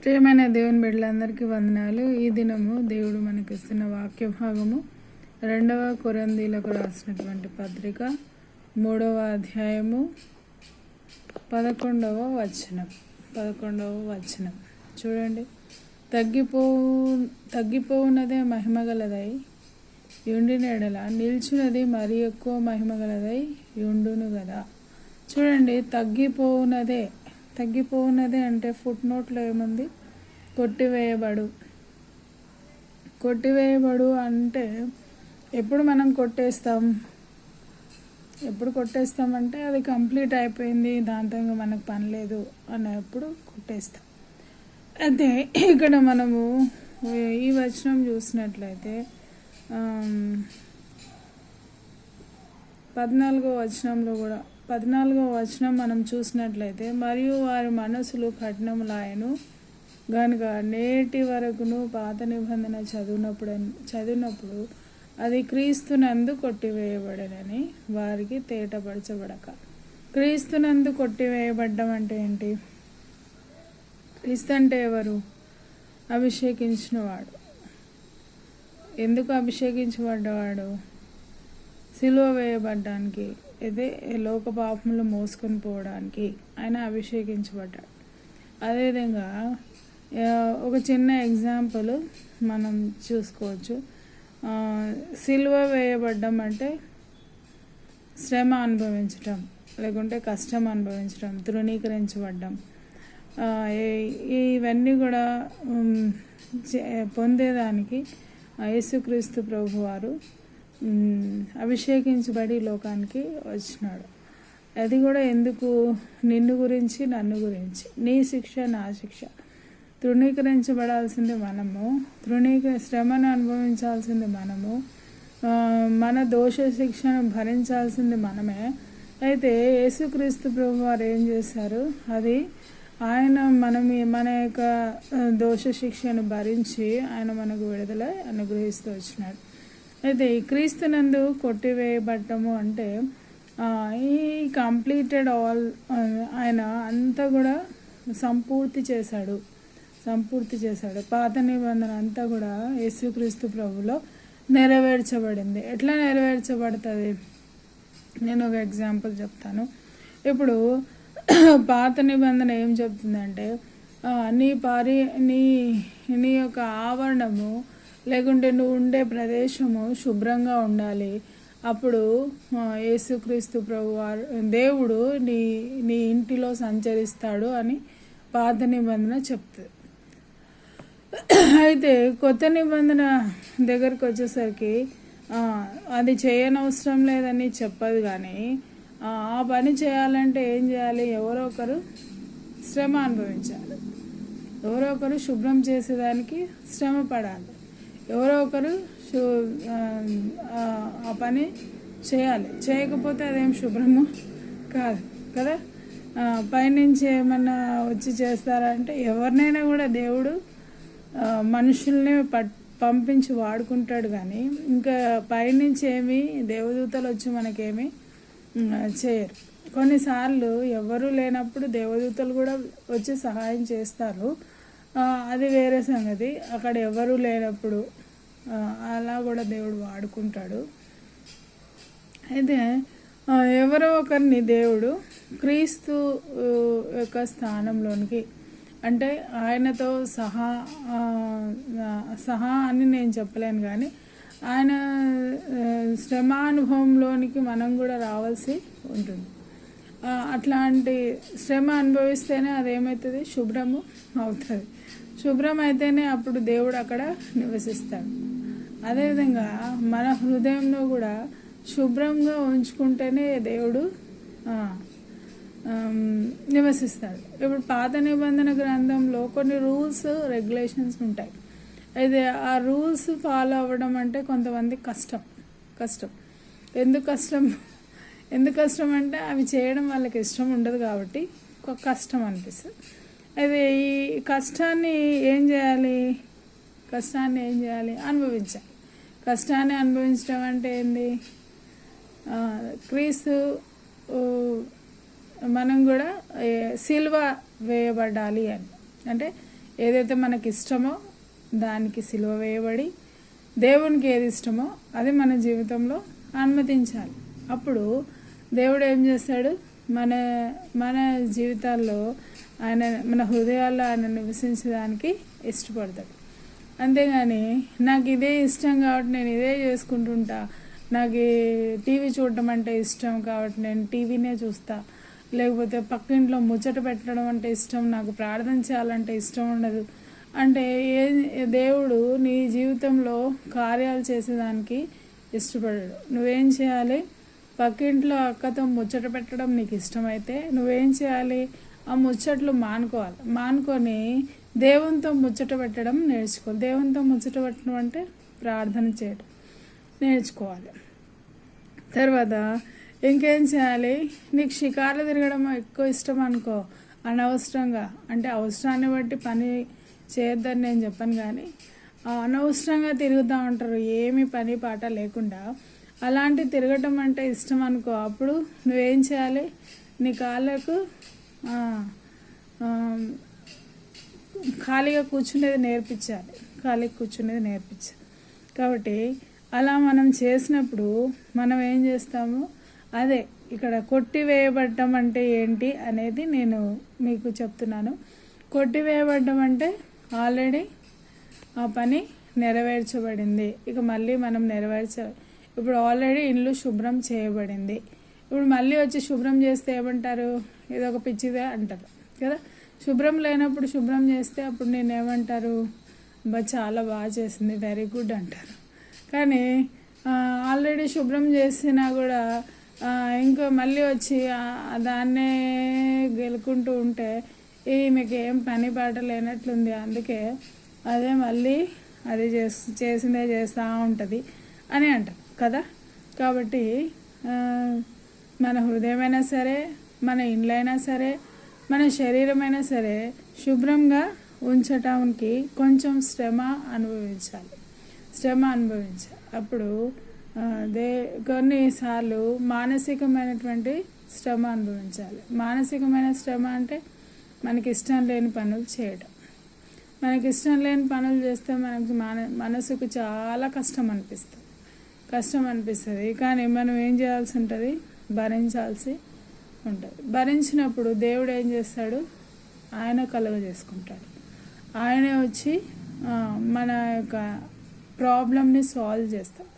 ప్రియమైన దేవుని బిడ్డలందరికీ వందనాలు. ఈ దినము దేవుడు మనకిస్తున్న వాక్య భాగము 2వ కొరింథీయులకు రాసినటువంటి పత్రిక 3వ అధ్యాయము 11వ వచనం చూడండి. తగ్గిపోవున్నదే మహిమగలదై యుండిన ఎడల నిల్చున్నది మరి ఎక్కువ మహిమగలదై యుండును కదా. చూడండి, తగ్గిపోవున్నదే అంటే ఫుట్ నోట్లో ఏముంది? కొట్టివేయబడు అంటే ఎప్పుడు మనం కొట్టేస్తామంటే అది కంప్లీట్ అయిపోయింది, దాంతో మనకు పని లేదు అన్నప్పుడు కొట్టేస్తాం. అయితే ఇక్కడ మనము ఈ వచనం చూసినట్లయితే 14వ వచనం మనం చూసినట్లయితే, మరియు వారి మనసులు కఠినములాయను గనుక నేటి వరకును పాత నిబంధన చదివినప్పుడు అది క్రీస్తునందు కొట్టివేయబడనని వారికి తేటపరచబడక. క్రీస్తునందు కొట్టివేయబడ్డం అంటే ఏంటి? క్రీస్తు అంటే ఎవరు? అభిషేకించినవాడు. ఎందుకు అభిషేకించబడ్డవాడు? సిలువ వేయబడ్డానికి, ఇదే లోక పాపములు మోసుకొని పోవడానికి ఆయన అభిషేకించబడ్డాడు. అదేవిధంగా ఒక చిన్న ఎగ్జాంపుల్ మనం చూసుకోవచ్చు. సిలువ వేయబడ్డం అంటే శ్రమ అనుభవించటం, లేకుంటే కష్టం అనుభవించటం, తృణీకరించబడ్డం. ఇవన్నీ కూడా పొందేదానికి యేసుక్రీస్తు ప్రభువారు అభిషేకించబడి లోకానికి వచ్చినాడు. అది కూడా ఎందుకు? నిన్ను గురించి, నన్ను గురించి, నీ శిక్ష నా శిక్ష. తృణీకరించబడాల్సింది మనము, శ్రమను అనుభవించాల్సింది మనము, మన దోష శిక్షను భరించాల్సింది మనమే. అయితే యేసుక్రీస్తు ప్రభు వారు ఏం చేశారు? అది ఆయన మన యొక్క దోష శిక్షను భరించి ఆయన మనకు విడుదల అనుగ్రహిస్తూ వచ్చినాడు. అయితే ఈ క్రీస్తునందు కొట్టివేయబడటము అంటే ఈ కంప్లీటెడ్ ఆల్, ఆయన అంతా కూడా సంపూర్తి చేశాడు. పాత నిబంధన అంతా కూడా యేసుక్రీస్తు ప్రభులో నెరవేర్చబడింది. ఎట్లా నెరవేర్చబడుతుంది? నేను ఒక ఎగ్జాంపుల్ చెప్తాను. ఇప్పుడు పాత నిబంధన ఏం చెప్తుందంటే, నీ యొక్క ఆవరణము లేకుంటే నువ్వు ఉండే ప్రదేశము శుభ్రంగా ఉండాలి. అప్పుడు యేసుక్రీస్తు ప్రభువారు దేవుడు నీ ఇంటిలో సంచరిస్తాడు అని పాత నిబంధన చెప్తుంది. అయితే కొత్త నిబంధన దగ్గరికి వచ్చేసరికి అది చేయనవసరం లేదని చెప్పదు, కానీ ఆ పని చేయాలంటే ఏం చేయాలి? ఎవరో ఒకరు శ్రమ అనుభవించాలి, ఎవరో ఒకరు శుభ్రం చేసేదానికి శ్రమ పడాలి, ఎవరో ఒకరు ఆ పని చేయాలి. చేయకపోతే అదేం శుభ్రము కాదు కదా. పైనుంచి ఏమన్నా వచ్చి చేస్తారంటే, ఎవరినైనా కూడా దేవుడు మనుషుల్ని పంపించి వాడుకుంటాడు, కానీ ఇంకా పైనుంచి ఏమి దేవదూతలు వచ్చి మనకేమి చేయరు. కొన్నిసార్లు ఎవరు లేనప్పుడు దేవదూతలు కూడా వచ్చి సహాయం చేస్తారు, అది వేరే సంగతి. అక్కడ ఎవరు లేనప్పుడు అలా కూడా దేవుడు వాడుకుంటాడు. అయితే ఎవరో ఒకరిని దేవుడు క్రీస్తు యొక్క స్థానంలోనికి, అంటే ఆయనతో సహా అని నేను చెప్పలేను, కానీ ఆయన శ్రమానుభవంలోనికి మనం కూడా రావాల్సి ఉంటుంది. అట్లాంటి శ్రమ అనుభవిస్తేనే అదేమవుతుంది? శుభ్రము అవుతుంది. శుభ్రం అయితేనే అప్పుడు దేవుడు అక్కడ నివసిస్తాడు. అదేవిధంగా మన హృదయంలో కూడా శుభ్రంగా ఉంచుకుంటేనే దేవుడు నివసిస్తాడు. ఇప్పుడు పాత నిబంధన గ్రంథంలో కొన్ని రూల్స్ రెగ్యులేషన్స్ ఉంటాయి. అయితే ఆ రూల్స్ ఫాలో అవ్వడం అంటే కొంతమంది కష్టం. ఎందుకు కష్టం అంటే అవి చేయడం వాళ్ళకి ఇష్టం ఉండదు కాబట్టి కష్టం అనిపిస్తుంది. అయితే ఈ కష్టాన్ని ఏం చేయాలి? అనుభవించాలి. కష్టాన్ని అనుభవించడం అంటే ఏంది? క్రీస్తు మనం కూడా సిలువ వేయబడాలి అని, అంటే ఏదైతే మనకి ఇష్టమో దానికి సిలువ వేయబడి దేవునికి ఏది ఇష్టమో అది మన జీవితంలో అనుమతించాలి. అప్పుడు దేవుడు ఏం చేస్తాడు, మన మన జీవితాల్లో ఆయన, మన హృదయాల్లో ఆయన నివసించడానికి ఇష్టపడతాడు. అంతేగాని నాకు ఇదే ఇష్టం కాబట్టి నేను ఇదే చేసుకుంటుంటా, నాకు టీవీ చూడటం అంటే ఇష్టం కాబట్టి నేను టీవీనే చూస్తా, లేకపోతే పక్కింట్లో ముచ్చట పెట్టడం అంటే ఇష్టం, నాకు ప్రార్థన చేయాలంటే ఇష్టం ఉండదు అంటే దేవుడు నీ జీవితంలో కార్యాలు చేసేదానికి ఇష్టపడాడు. నువ్వేం చేయాలి, పక్కింట్లో అక్కతో ముచ్చట పెట్టడం నీకు ఇష్టమైతే నువ్వేం చేయాలి, ఆ ముచ్చట్లు మానుకొని దేవునితో ముచ్చట పెట్టడం నేర్చుకోవాలి. దేవునితో ముచ్చట పెట్టడం అంటే ప్రార్థన చేయడం నేర్చుకోవాలి. తర్వాత ఇంకేం చేయాలి, నీకు షికార్లు తిరగడం ఎక్కువ ఇష్టం అనుకో, అనవసరంగా అంటే అవసరాన్ని బట్టి పని చేయొద్దని నేను చెప్పను, కానీ అనవసరంగా తిరుగుతూ ఉంటారు ఏమి పని పాట లేకుండా. అలాంటి తిరగటం అంటే ఇష్టం అనుకో, అప్పుడు నువ్వేం చేయాలి, నీ కాళ్ళకు ఖాళీగా కూర్చునేది నేర్పించాలి, కాబట్టి అలా మనం చేసినప్పుడు మనం ఏం చేస్తాము, అదే ఇక్కడ కొట్టివేయబడ్డం అంటే ఏంటి అనేది నేను మీకు చెప్తున్నాను. కొట్టివేయబడ్డం అంటే ఆల్రెడీ ఆ పని నెరవేర్చబడింది, ఇక మళ్ళీ మనం ఇప్పుడు ఆల్రెడీ ఇల్లు శుభ్రం చేయబడింది, ఇప్పుడు మళ్ళీ వచ్చి శుభ్రం చేస్తే ఏమంటారు, ఇదొక పిచ్చిదే అంటారు కదా. శుభ్రం లేనప్పుడు శుభ్రం చేస్తే అప్పుడు నేనేమంటారు, చాలా బాగా చేసింది, వెరీ గుడ్ అంటారు. కానీ ఆల్రెడీ శుభ్రం చేసినా కూడా ఇంకా మళ్ళీ వచ్చి దాన్నే గెలుకుంటూ ఉంటే మీకు ఏం పని పాట లేనట్లుంది, అందుకే అదే మళ్ళీ అది చేసిందే చేస్తూ ఉంటుంది అని అంటారు కదా. కాబట్టి మన హృదయమైనా సరే, మన ఇండ్లైనా సరే, మన శరీరమైనా సరే శుభ్రంగా ఉంచటానికి కొంచెం శ్రమ అనుభవించాలి. అప్పుడు కొన్నిసార్లు మానసికమైనటువంటి శ్రమ అనుభవించాలి. మానసికమైన శ్రమ అంటే మనకి ఇష్టం లేని పనులు చేయడం. మనకి ఇష్టం లేని పనులు చేస్తే మనకి మనసుకు చాలా కష్టం అనిపిస్తుంది. కానీ మనం ఏం చేయాల్సి ఉంటుంది, భరించాల్సి ఉంటుంది. భరించినప్పుడు దేవుడు ఏం చేస్తాడు, ఆయన కలుగజేసుకుంటాడు. ఆయనే వచ్చి మన యొక్క ప్రాబ్లమ్ని సాల్వ్ చేస్తాడు.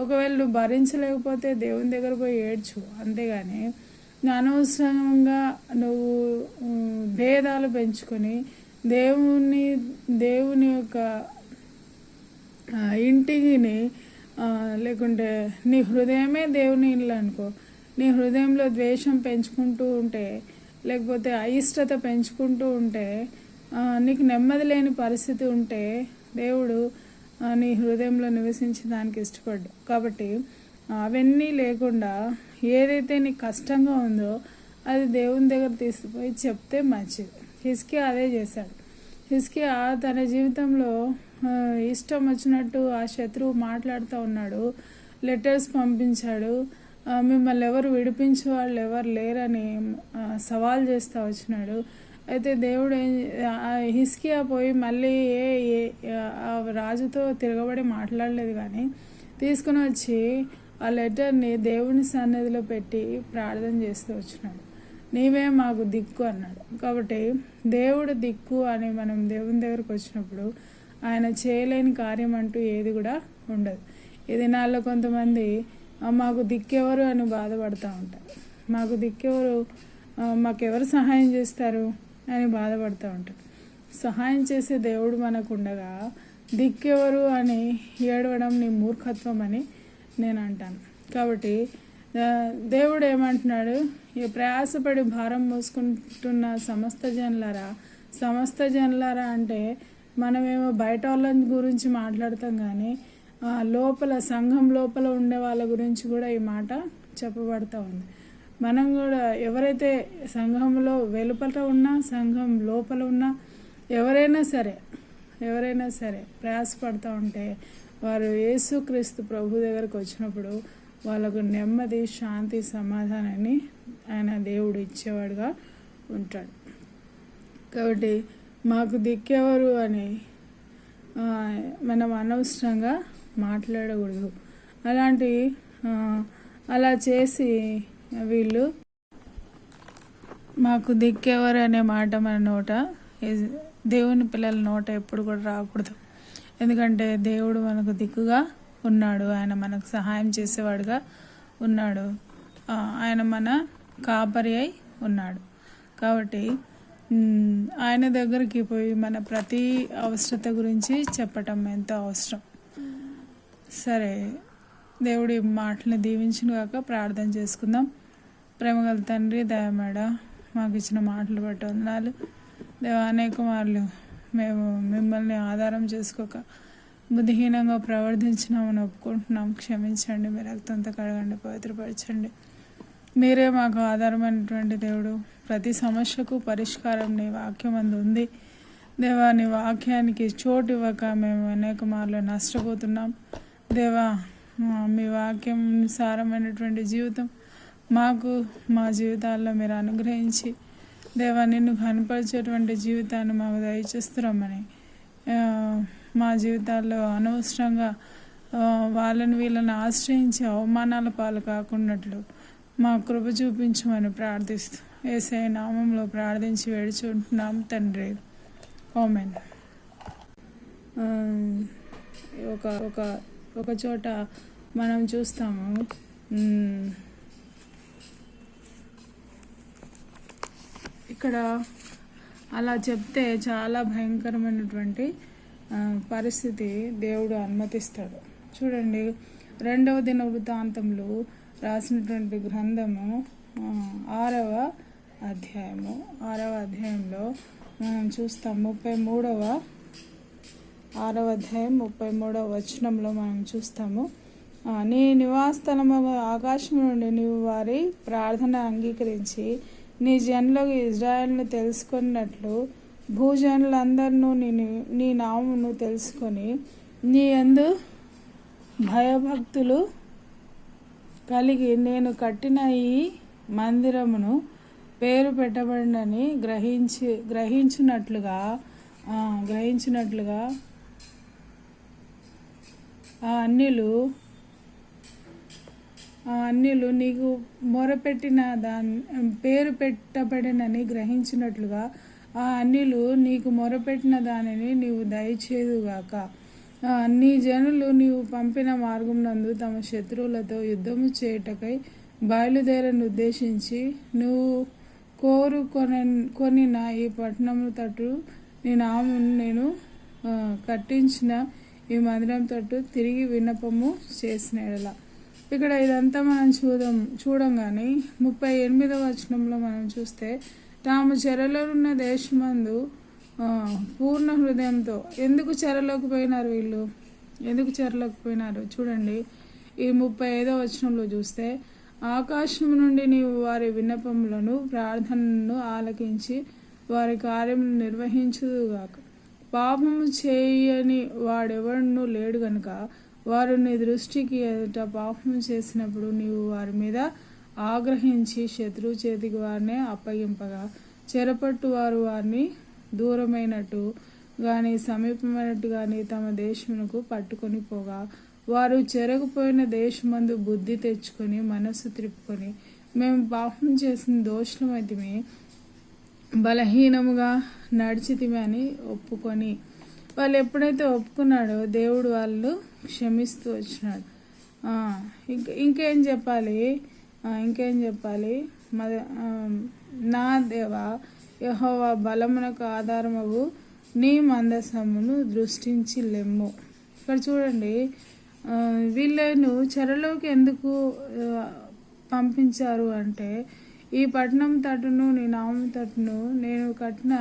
ఒకవేళ నువ్వు భరించలేకపోతే దేవుని దగ్గర పోయి ఏడ్చు, అంతేగాని అనవసరంగా నువ్వు భేదాలు పెంచుకొని దేవుని యొక్క ఇంటిని లేకుంటే నీ హృదయమే దేవుని ఇల్లు అనుకో, నీ హృదయంలో ద్వేషం పెంచుకుంటూ ఉంటే, లేకపోతే అయిష్టత పెంచుకుంటూ ఉంటే, నీకు నెమ్మది లేని పరిస్థితి ఉంటే దేవుడు నీ హృదయంలో నివసించి దానికి ఇష్టపడ్డు. కాబట్టి అవన్నీ లేకుండా ఏదైతే నీకు కష్టంగా ఉందో అది దేవుని దగ్గర తీసుకుపోయి చెప్తే మంచిది. హిజ్కియా అదే చేశాడు. హిజ్కియా తన జీవితంలో ఇష్టం వచ్చినట్టు ఆ శత్రువు మాట్లాడుతూ ఉన్నాడు, లెటర్స్ పంపించాడు, మిమ్మల్ని ఎవరు విడిపించే వాళ్ళు ఎవరు లేరని సవాల్ చేస్తూ వచ్చినాడు. అయితే దేవుడు హిజ్కియా పోయి మళ్ళీ రాజుతో తిరగబడి మాట్లాడలేదు, కానీ తీసుకుని వచ్చి ఆ లెటర్ని దేవుని సన్నిధిలో పెట్టి ప్రార్థన చేస్తూ వచ్చినాడు. నీవే మాకు దిక్కు అన్నాడు. కాబట్టి దేవుడు దిక్కు అని మనం దేవుని దగ్గరకు వచ్చినప్పుడు ఆయన చేయలేని కార్యం అంటూ ఏది కూడా ఉండదు. ఈ దినాల్లో కొంతమంది మాకు దిక్కెవరు అని బాధపడుతూ ఉంటారు. మాకు దిక్కెవరు, మాకెవరు సహాయం చేస్తారు అని బాధపడుతూ ఉంటారు. సహాయం చేసే దేవుడు మనకు ఉండగా దిక్కెవరు అని ఏడవడం నీ మూర్ఖత్వం అని నేను అంటాను. కాబట్టి దేవుడు ఏమంటున్నాడు, ఈ ప్రయాసపడి భారం మోసుకుంటున్న సమస్త జనులారా అంటే మనమేమో బయట వాళ్ళ గురించి మాట్లాడతాం, కానీ సంఘం లోపల ఉండే వాళ్ళ గురించి కూడా ఈ మాట చెప్పబడతా ఉంది. మనం కూడా ఎవరైతే సంఘంలో వెలుపల ఉన్నా, సంఘం లోపల ఉన్నా, ఎవరైనా సరే ప్రయాసపడుతూ ఉంటే వారు యేసుక్రీస్తు ప్రభు దగ్గరకు వచ్చినప్పుడు వాళ్ళకు నెమ్మది, శాంతి, సమాధానాన్ని ఆయన దేవుడు ఇచ్చేవాడుగా ఉంటాడు. కాబట్టి మాకు దిక్కెవరు అని మనం అనవసరంగా మాట్లాడకూడదు. అలాంటి అలా చేసి వీళ్ళు మాకు దిక్కెవరు అనే మాట మన నోట, దేవుని పిల్లల నోట ఎప్పుడు కూడా రాకూడదు. ఎందుకంటే దేవుడు మనకు దిక్కుగా ఉన్నాడు, ఆయన మనకు సహాయం చేసేవాడుగా ఉన్నాడు, ఆయన మన కాపరి అయి ఉన్నాడు. కాబట్టి ఆయన దగ్గరికి పోయి మన ప్రతి అవసరత గురించి చెప్పటం ఎంతో అవసరం. సరే, దేవుడి మాటలను దీవించిన కాక ప్రార్థన చేసుకుందాం. ప్రేమగల తండ్రి, దయమేడ మాకు ఇచ్చిన మాటలు బట్టి వందనాలు దేవా. అనేక మార్లు మేము మిమ్మల్ని ఆధారం చేసుకోక బుద్ధిహీనంగా ప్రవర్తించినామని ఒప్పుకుంటున్నాం. క్షమించండి, మీ రక్తంతో కడగండి, పవిత్రపరచండి. మీరే మాకు ఆధారమైనటువంటి దేవుడు. ప్రతి సమస్యకు పరిష్కారం నీ వాక్యం అందు ఉంది దేవా. నీ వాక్యానికి చోటు ఇవ్వక మేము అనేక మార్లు నష్టపోతున్నాం దేవా. మీ వాక్యం సారమైనటువంటి జీవితం మాకు మా జీవితాల్లో మీరు అనుగ్రహించి దేవా, నిన్ను కనపరిచేటువంటి జీవితాన్ని మాకు దయచేస్తున్నామని, మా జీవితాల్లో అనవసరంగా వాళ్ళని వీళ్ళని ఆశ్రయించి అవమానాల పాలు కాకున్నట్లు మా కృప చూపించమని ప్రార్థిస్తూ యేసయ్య నామంలో ప్రార్థించి వేడుచుంటున్నాం తండ్రి, ఆమేన్. ఒక చోట మనం చూస్తాము, ఇక్కడ అలా చెప్తే చాలా భయంకరమైనటువంటి పరిస్థితి దేవుడు అనుమతిస్తాడు. చూడండి, 2వ దినవృత్తాంతంలో రాసినటువంటి గ్రంథము 6వ అధ్యాయంలో మనం చూస్తాం. 6వ అధ్యాయం 33వ వచనంలో మనం చూస్తాము, నీ నివాసస్థలము ఆకాశం నుండి నీవు వారి ప్రార్థన అంగీకరించి నీ జనులకు ఇజ్రాయెల్ను తెలుసుకున్నట్లు భూజనులందరినూ నీ నామమును తెలుసుకొని నీ యందు భయభక్తులు కలిగి నేను కట్టిన ఈ మందిరమును పేరు పెట్టబడినని గ్రహించినట్లుగా ఆ అన్యులు నీకు మొరపెట్టిన పేరు పెట్టబడినని గ్రహించినట్లుగా ఆ అన్యులు నీకు మొరపెట్టిన దానిని నీవు దయచేదుగాక. నీ జనులు నీవు పంపిన మార్గం నందు తమ శత్రువులతో యుద్ధము చేయుటకై బయలుదేరను ఉద్దేశించి నువ్వు కొనిన ఈ పట్టణము తట్టు నీ నామమును నేను కట్టించిన ఈ మందిరం తట్టు తిరిగి విన్నపము చేసిన ఎడల. ఇక్కడ ఇదంతా మనం చూడంగానే 38వ వచనంలో మనం చూస్తే, తాము చెరలో ఉన్న దేశమందు పూర్ణ హృదయంతో ఎందుకు చెరలోకి పోయినారు వీళ్ళు? ఎందుకు చెరలోకి పోయినారు? చూడండి, ఈ 35వ వచనంలో చూస్తే, ఆకాశం నుండి నీవు వారి విన్నపములను ప్రార్థనను ఆలకించి వారి కార్యమును నిర్వహించుదుగాక. పాపము చేయని వాడెవడూ లేడు గనుక వారు నీ దృష్టికి ఎదుట పాపము చేసినప్పుడు నీవు వారి మీద ఆగ్రహించి శత్రువు చేతికి వారిని అప్పగింపగా చెరపట్టు వారు వారిని దూరమైనట్టు గాని సమీపమైనట్టు గాని తమ దేశమునకు పట్టుకొని పోగా వారు చెరగిపోయిన దేశమందు బుద్ధి తెచ్చుకొని మనస్సు త్రిప్పుకొని మేము పాపం చేసిన దోషులమైతిమి, బలహీనముగా నడిచితిమి అని ఒప్పుకొని, వాళ్ళు ఎప్పుడైతే ఒప్పుకున్నాడో దేవుడు వాళ్ళు క్షమిస్తూ వచ్చినాడు. ఇంకేం చెప్పాలి? నా దేవా యెహోవా బలమునకు ఆధారమగు నీ మందసమును దృష్టించి లెమ్ము. ఇక్కడ చూడండి, వీళ్ళను చెరలోకి ఎందుకు పంపించారు అంటే, ఈ పట్టణం తట్టును నీ నామం తట్టును నేను కట్టిన